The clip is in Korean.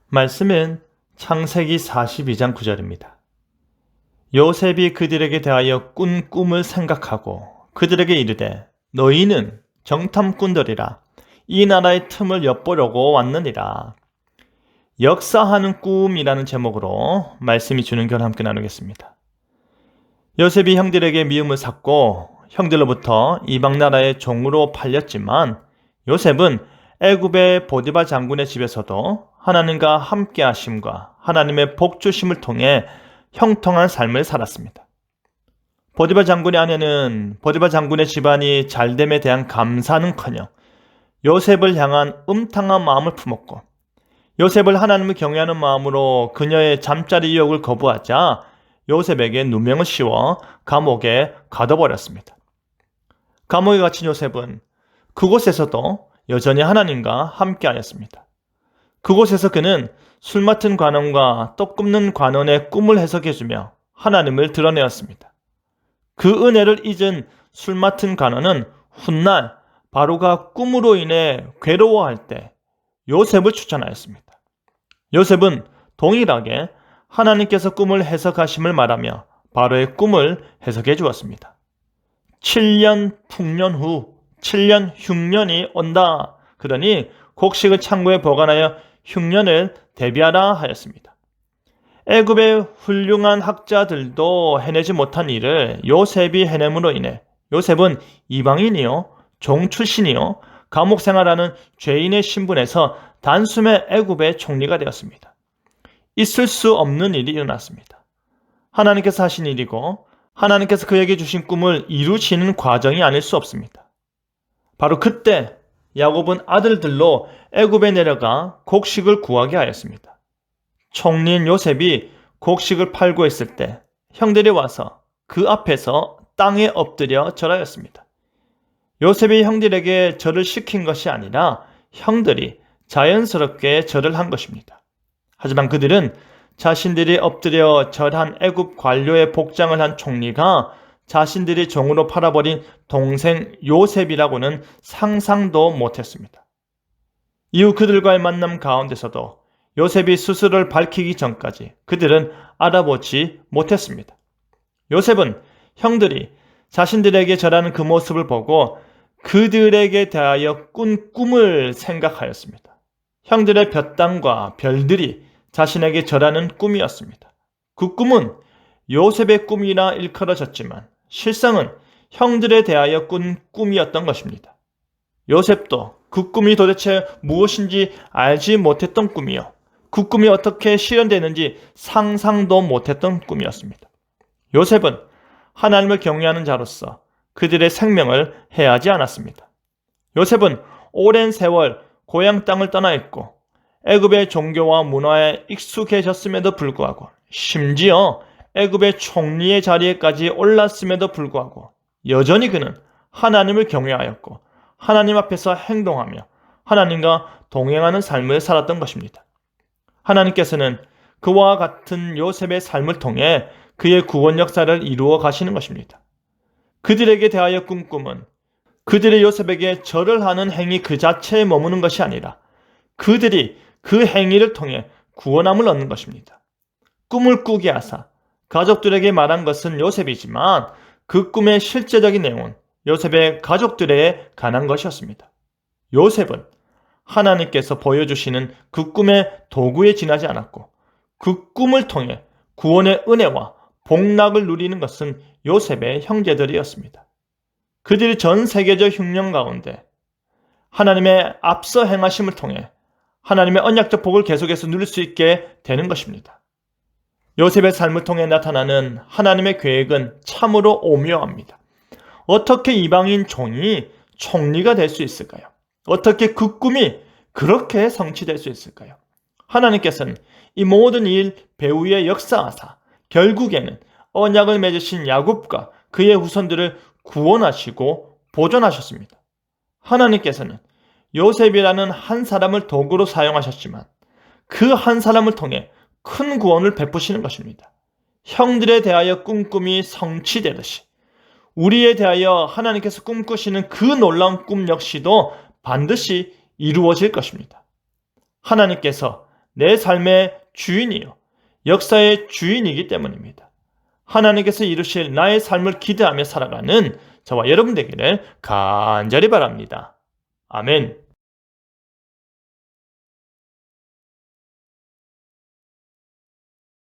말씀은 창세기 42장 9절입니다. 요셉이 그들에게 대하여 꾼 꿈을 생각하고 그들에게 이르되 너희는 정탐꾼들이라 이 나라의 틈을 엿보려고 왔느니라. 역사하는 꿈이라는 제목으로 말씀이 주는 교훈 함께 나누겠습니다. 요셉이 형들에게 미움을 샀고 형들로부터 이방 나라의 종으로 팔렸지만 요셉은 애굽의 보디바 장군의 집에서도 하나님과 함께 하심과 하나님의 복 주심을 통해 형통한 삶을 살았습니다. 보디바 장군의 아내는 보디바 장군의 집안이 잘됨에 대한 감사는커녕 요셉을 향한 음탕한 마음을 품었고 요셉을 하나님을 경외하는 마음으로 그녀의 잠자리 유혹을 거부하자 요셉에게 누명을 씌워 감옥에 가둬버렸습니다. 감옥에 갇힌 요셉은 그곳에서도 여전히 하나님과 함께하였습니다. 그곳에서 그는 술 맡은 관원과 떡 굽는 관원의 꿈을 해석해주며 하나님을 드러내었습니다. 그 은혜를 잊은 술 맡은 관원은 훗날 바로가 꿈으로 인해 괴로워할 때 요셉을 추천하였습니다. 요셉은 동일하게 하나님께서 꿈을 해석하심을 말하며 바로의 꿈을 해석해 주었습니다. 7년 풍년 후 7년 흉년이 온다. 그러니 곡식을 창고에 보관하여 흉년을 대비하라 하였습니다. 애굽의 훌륭한 학자들도 해내지 못한 일을 요셉이 해냄으로 인해 요셉은 이방인이요 종 출신이요 감옥 생활하는 죄인의 신분에서 단숨에 애굽의 총리가 되었습니다. 있을 수 없는 일이 일어났습니다. 하나님께서 하신 일이고 하나님께서 그에게 주신 꿈을 이루시는 과정이 아닐 수 없습니다. 바로 그때 야곱은 아들들로 애굽에 내려가 곡식을 구하게 하였습니다. 총리인 요셉이 곡식을 팔고 있을 때 형들이 와서 그 앞에서 땅에 엎드려 절하였습니다. 요셉이 형들에게 절을 시킨 것이 아니라 형들이 자연스럽게 절을 한 것입니다. 하지만 그들은 자신들이 엎드려 절한 애굽 관료의 복장을 한 총리가 자신들이 종으로 팔아버린 동생 요셉이라고는 상상도 못했습니다. 이후 그들과의 만남 가운데서도 요셉이 스스로를 밝히기 전까지 그들은 알아보지 못했습니다. 요셉은 형들이 자신들에게 절하는 그 모습을 보고 그들에게 대하여 꾼 꿈을 생각하였습니다. 형들의 볕땅과 별들이 자신에게 절하는 꿈이었습니다. 그 꿈은 요셉의 꿈이라 일컬어졌지만 실상은 형들에 대하여 꾼 꿈이었던 것입니다. 요셉도 그 꿈이 도대체 무엇인지 알지 못했던 꿈이요. 그 꿈이 어떻게 실현되는지 상상도 못했던 꿈이었습니다. 요셉은 하나님을 경외하는 자로서 그들의 생명을 해하지 않았습니다. 요셉은 오랜 세월 고향 땅을 떠나 있고 애굽의 종교와 문화에 익숙해졌음에도 불구하고 심지어 애굽의 총리의 자리에까지 올랐음에도 불구하고 여전히 그는 하나님을 경외하였고 하나님 앞에서 행동하며 하나님과 동행하는 삶을 살았던 것입니다. 하나님께서는 그와 같은 요셉의 삶을 통해 그의 구원 역사를 이루어 가시는 것입니다. 그들에게 대하여 꾼 꿈은 그들의 요셉에게 절을 하는 행위 그 자체에 머무는 것이 아니라 그들이 그 행위를 통해 구원함을 얻는 것입니다. 꿈을 꾸게 하사 가족들에게 말한 것은 요셉이지만 그 꿈의 실제적인 내용은 요셉의 가족들에 관한 것이었습니다. 요셉은 하나님께서 보여주시는 그 꿈의 도구에 지나지 않았고 그 꿈을 통해 구원의 은혜와 복락을 누리는 것은 요셉의 형제들이었습니다. 그들이 전 세계적 흉년 가운데 하나님의 앞서 행하심을 통해 하나님의 언약적 복을 계속해서 누릴 수 있게 되는 것입니다. 요셉의 삶을 통해 나타나는 하나님의 계획은 참으로 오묘합니다. 어떻게 이방인 종이 총리가 될 수 있을까요? 어떻게 그 꿈이 그렇게 성취될 수 있을까요? 하나님께서는 이 모든 일 배후에 역사하사 결국에는 언약을 맺으신 야곱과 그의 후손들을 구원하시고 보존하셨습니다. 하나님께서는 요셉이라는 한 사람을 도구로 사용하셨지만 그 한 사람을 통해 큰 구원을 베푸시는 것입니다. 형들에 대하여 꾼 꿈이 성취되듯이 우리에 대하여 하나님께서 꿈꾸시는 그 놀라운 꿈 역시도 반드시 이루어질 것입니다. 하나님께서 내 삶의 주인이요, 역사의 주인이기 때문입니다. 하나님께서 이루실 나의 삶을 기대하며 살아가는 저와 여러분 되기를 간절히 바랍니다. 아멘.